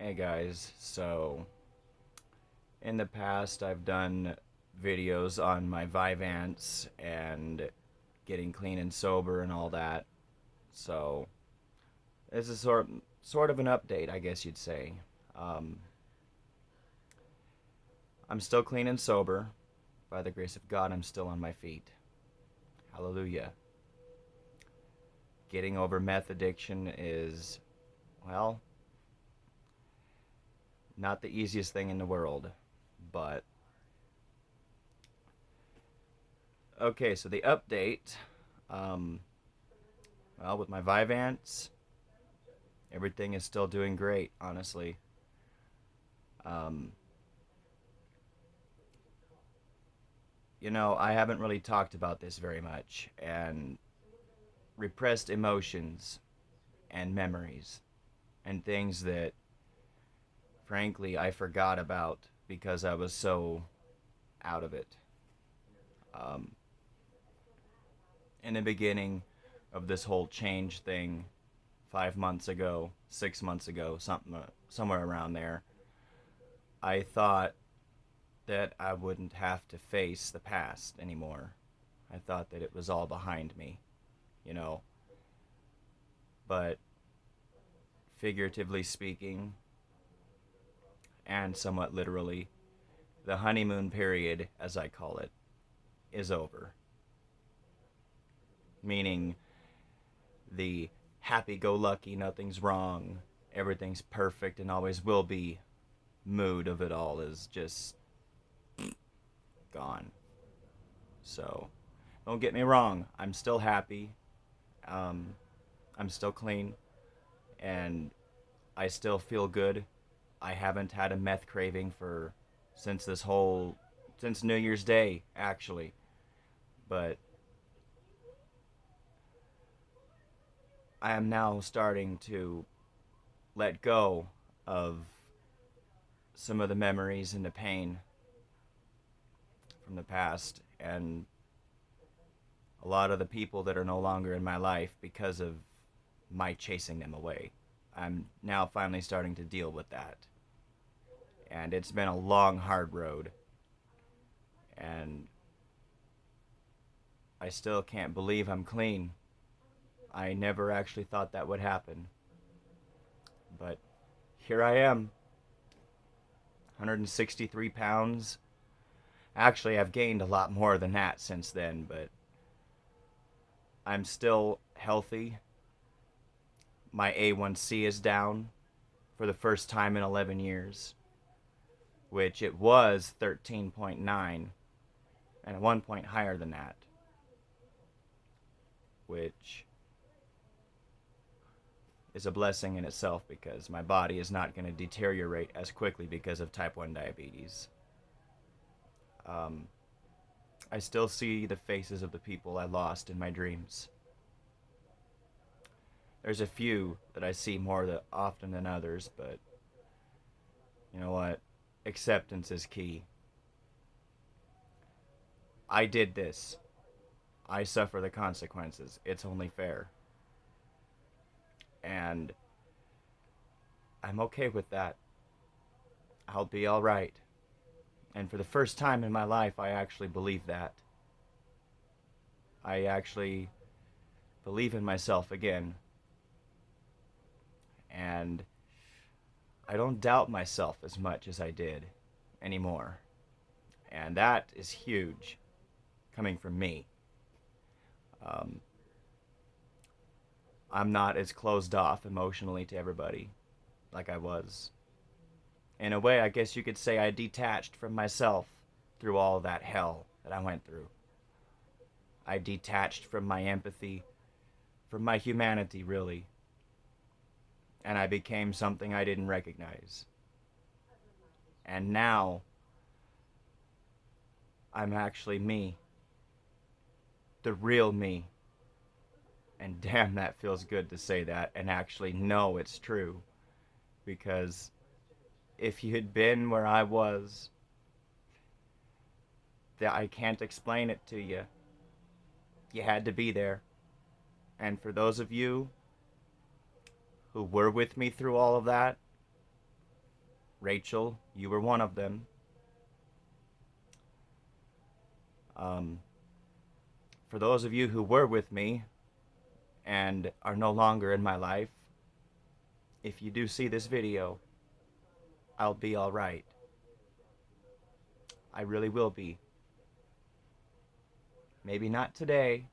Hey guys, so in the past I've done videos on my Vyvanse and getting clean and sober and all that. So this is sort of an update, I guess you'd say. Um, I'm still clean and sober. By the grace of God, I'm still on my feet. Hallelujah. Getting over meth addiction is, well, not the easiest thing in the world, but okay, so the update. Um, well, with my Vyvanse, everything is still doing great, honestly. Um, I haven't really talked about this very much, and repressed emotions and memories and things that, frankly, I forgot about because I was so out of it. Um, in the beginning of this whole change thing, 5 months ago, 6 months ago, somewhere around there, I thought that I wouldn't have to face the past anymore. I thought that it was all behind me, you know. But figuratively speaking, and somewhat literally, the honeymoon period, as I call it, is over. Meaning the happy go lucky, nothing's wrong, everything's perfect and always will be mood of it all is just gone. So, don't get me wrong, I'm still happy. Um, I'm still clean and I still feel good. I haven't had a meth craving for since this whole since New Year's Day actually. But I am now starting to let go of some of the memories and the pain from the past and a lot of the people that are no longer in my life because of my chasing them away. I'm now finally starting to deal with that. And it's been a long, hard road. And I still can't believe I'm clean. I never actually thought that would happen. But here I am, 163 pounds. Actually, I've gained a lot more than that since then, but I'm still healthy. My A1C is down for the first time in 11 years, which it was 13.9 and at one point higher than that, which is a blessing in itself because my body is not going to deteriorate as quickly because of type 1 diabetes. Um, I still see the faces of the people I lost in my dreams. There's a few that I see more often than others, but you know what? Acceptance is key. I did this. I suffer the consequences. It's only fair. And I'm okay with that. I'll be alright. And for the first time in my life, I actually believe that. I actually believe in myself again. And I don't doubt myself as much as I did anymore. And that is huge coming from me. Um, I'm not as closed off emotionally to everybody like I was. In a way, I guess you could say I detached from myself through all that hell that I went through. I detached from my empathy, from my humanity, really, and I became something I didn't recognize. And now, I'm actually me, the real me. And damn, that feels good to say that and actually know it's true. Because if you had been where I was, that I can't explain it to you. You had to be there. And for those of you who were with me through all of that, Rachel, you were one of them. For those of you who were with me and are no longer in my life, if you do see this video, I'll be alright. I really will be. Maybe not today,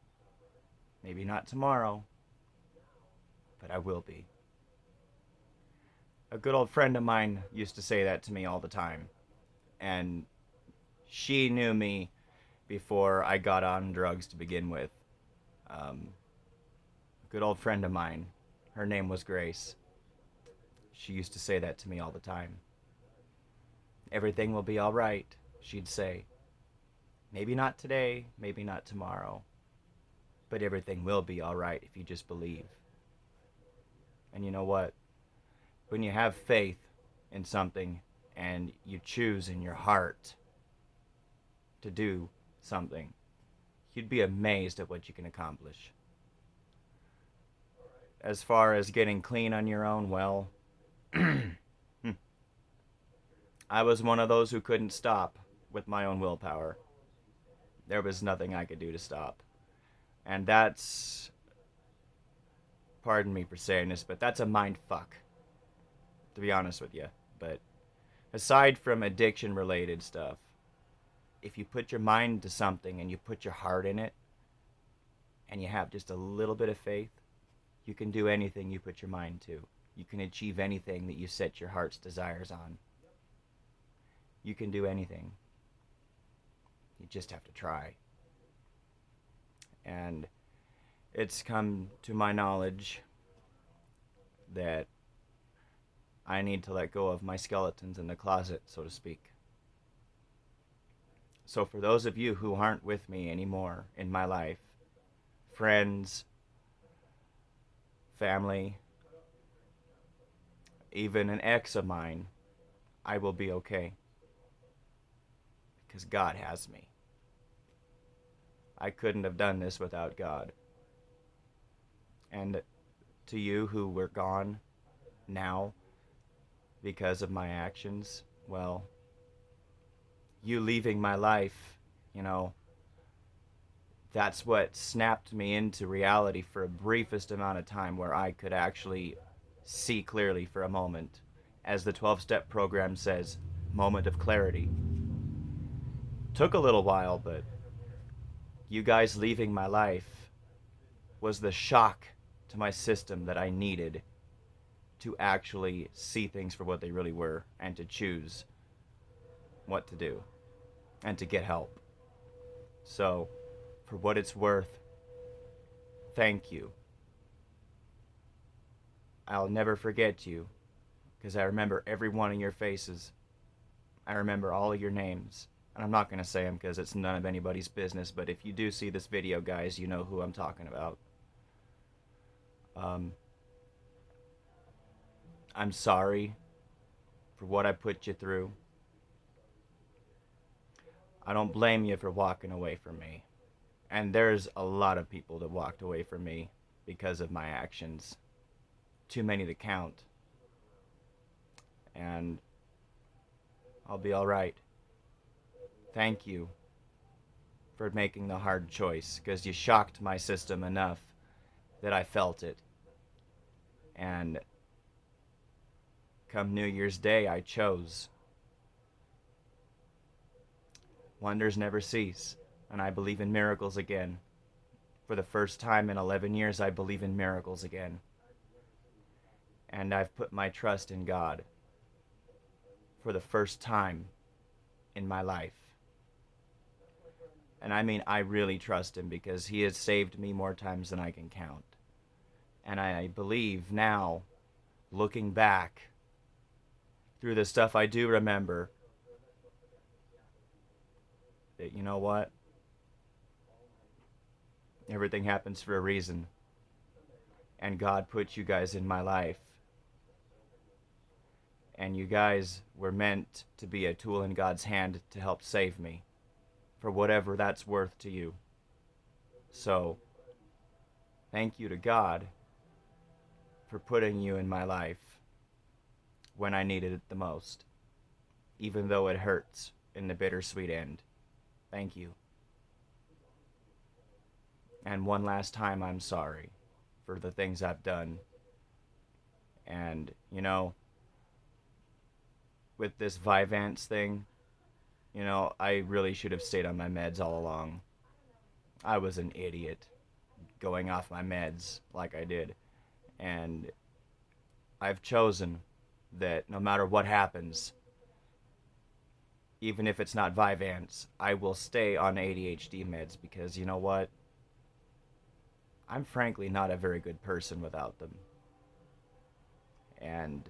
maybe not tomorrow, but I will be. A good old friend of mine used to say that to me all the time, and she knew me before I got on drugs to begin with. A good old friend of mine, her name was Grace. She used to say that to me all the time. Everything will be all right, she'd say. Maybe not today, maybe not tomorrow, but everything will be all right if you just believe. And you know what? When you have faith in something and you choose in your heart to do something, you'd be amazed at what you can accomplish. As far as getting clean on your own, well, I was one of those who couldn't stop with my own willpower. There was nothing I could do to stop. And that's, pardon me for saying this, but that's a mind fuck, to be honest with you. But aside from addiction related stuff, if you put your mind to something and you put your heart in it and you have just a little bit of faith, you can do anything you put your mind to. You can achieve anything that you set your heart's desires on. You can do anything. You just have to try. And it's come to my knowledge that I need to let go of my skeletons in the closet, so to speak. So for those of you who aren't with me anymore in my life, friends, family, even an ex of mine, I will be okay. Because God has me. I couldn't have done this without God. And to you who were gone now because of my actions, well, you leaving my life, you know, that's what snapped me into reality for a briefest amount of time where I could actually see clearly for a moment. As the 12-step program says, moment of clarity. Took a little while, but you guys leaving my life was the shock to my system that I needed to actually see things for what they really were and to choose what to do and to get help. So, for what it's worth, thank you. I'll never forget you because I remember every one of your faces. I remember all of your names. And I'm not going to say them because it's none of anybody's business, but if you do see this video, guys, you know who I'm talking about. I'm sorry for what I put you through. I don't blame you for walking away from me. And there's a lot of people that walked away from me because of my actions. Too many to count. And I'll be all right. Thank you for making the hard choice, because you shocked my system enough that I felt it. And come New Year's Day, I chose. Wonders never cease, and I believe in miracles again. For the first time in 11 years, I believe in miracles again. And I've put my trust in God for the first time in my life. And I mean, I really trust him because he has saved me more times than I can count. And I believe now, looking back through the stuff I do remember, that you know what? Everything happens for a reason. And God put you guys in my life. And you guys were meant to be a tool in God's hand to help save me, for whatever that's worth to you. So, thank you to God for putting you in my life when I needed it the most. even though it hurts in the bittersweet end. Thank you. And one last time, I'm sorry for the things I've done. And, with this Vyvanse thing, I really should have stayed on my meds all along. I was an idiot going off my meds like I did. And I've chosen that no matter what happens, even if it's not Vyvanse, I will stay on ADHD meds because you know what? I'm frankly not a very good person without them. And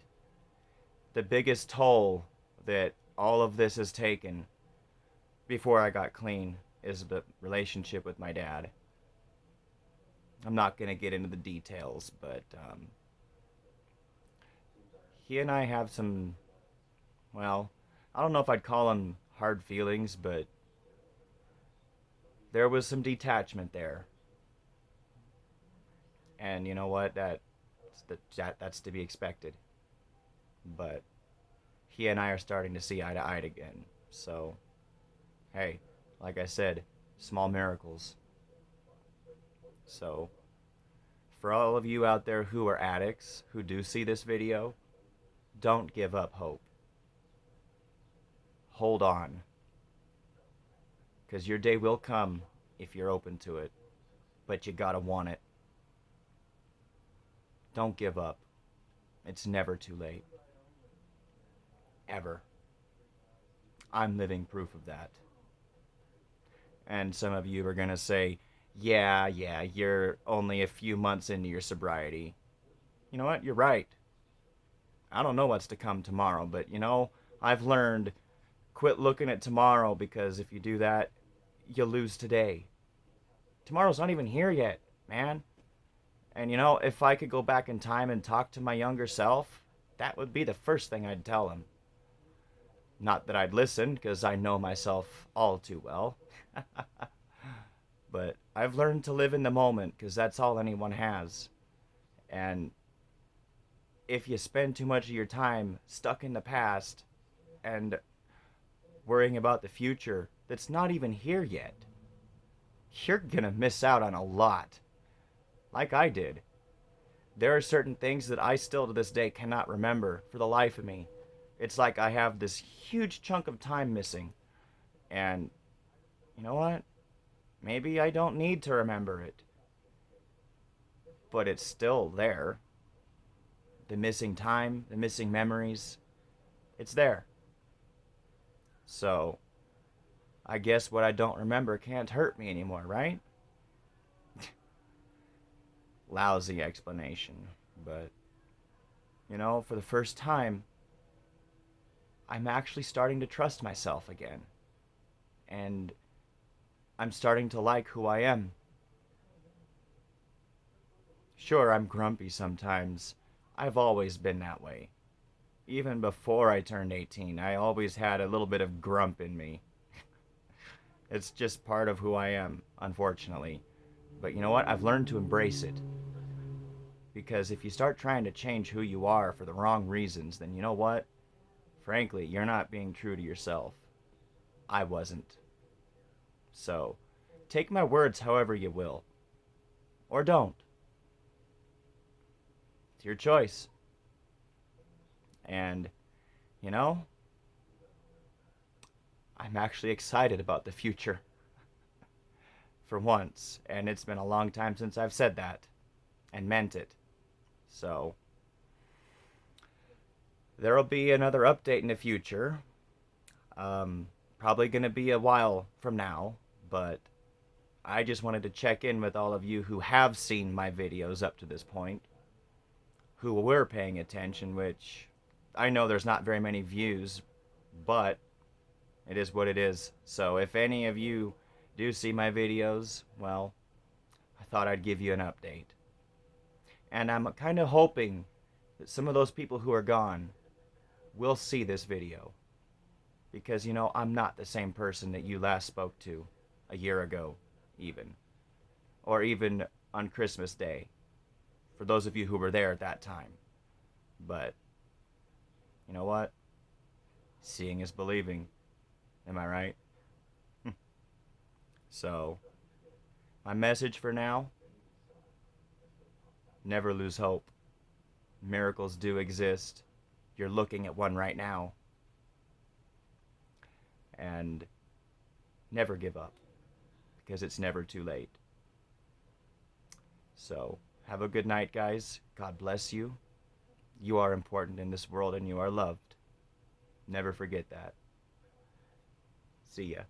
the biggest toll that all of this has taken before I got clean is the relationship with my dad. I'm not going to get into the details, but he and I have some, well, I don't know if I'd call them hard feelings, but there was some detachment there. And you know what? That's to be expected. But he and I are starting to see eye to eye again. So, hey, like I said, small miracles. So, for all of you out there who are addicts, who do see this video, don't give up hope. Hold on. Because your day will come if you're open to it. But you gotta want it. Don't give up. It's never too late. Ever. I'm living proof of that. And some of you are going to say, yeah, you're only a few months into your sobriety. You know what? You're right. I don't know what's to come tomorrow, but I've learned, quit looking at tomorrow, because if you do that, you lose today. Tomorrow's not even here yet, man. And if I could go back in time and talk to my younger self, that would be the first thing I'd tell him. Not that I'd listen, because I know myself all too well. But I've learned to live in the moment, because that's all anyone has. And if you spend too much of your time stuck in the past and worrying about the future that's not even here yet, you're gonna miss out on a lot. Like I did. There are certain things that I still to this day cannot remember for the life of me. It's like I have this huge chunk of time missing. And you know what? Maybe I don't need to remember it. But it's still there. The missing time, the missing memories, it's there. So, I guess what I don't remember can't hurt me anymore, right? Lousy explanation. But, for the first time, I'm actually starting to trust myself again. And I'm starting to like who I am. Sure, I'm grumpy sometimes. I've always been that way. Even before I turned 18, I always had a little bit of grump in me. It's just part of who I am, unfortunately. But you know what? I've learned to embrace it. Because if you start trying to change who you are for the wrong reasons, then you know what? Frankly, you're not being true to yourself. I wasn't. So, take my words however you will. Or don't. It's your choice. And, I'm actually excited about the future. For once. And it's been a long time since I've said that. And meant it. So, there'll be another update in the future. Probably going to be a while from now, but I just wanted to check in with all of you who have seen my videos up to this point, who were paying attention, which I know there's not very many views, but it is what it is. So if any of you do see my videos, well, I thought I'd give you an update. And I'm kind of hoping that some of those people who are gone will see this video. Because, I'm not the same person that you last spoke to a year ago, even. Or even on Christmas Day. For those of you who were there at that time. But, you know what? Seeing is believing. Am I right? So, my message for now: never lose hope. Miracles do exist. You're looking at one right now. And never give up, because it's never too late. So, have a good night, guys. God bless you. You are important in this world and you are loved. Never forget that. See ya.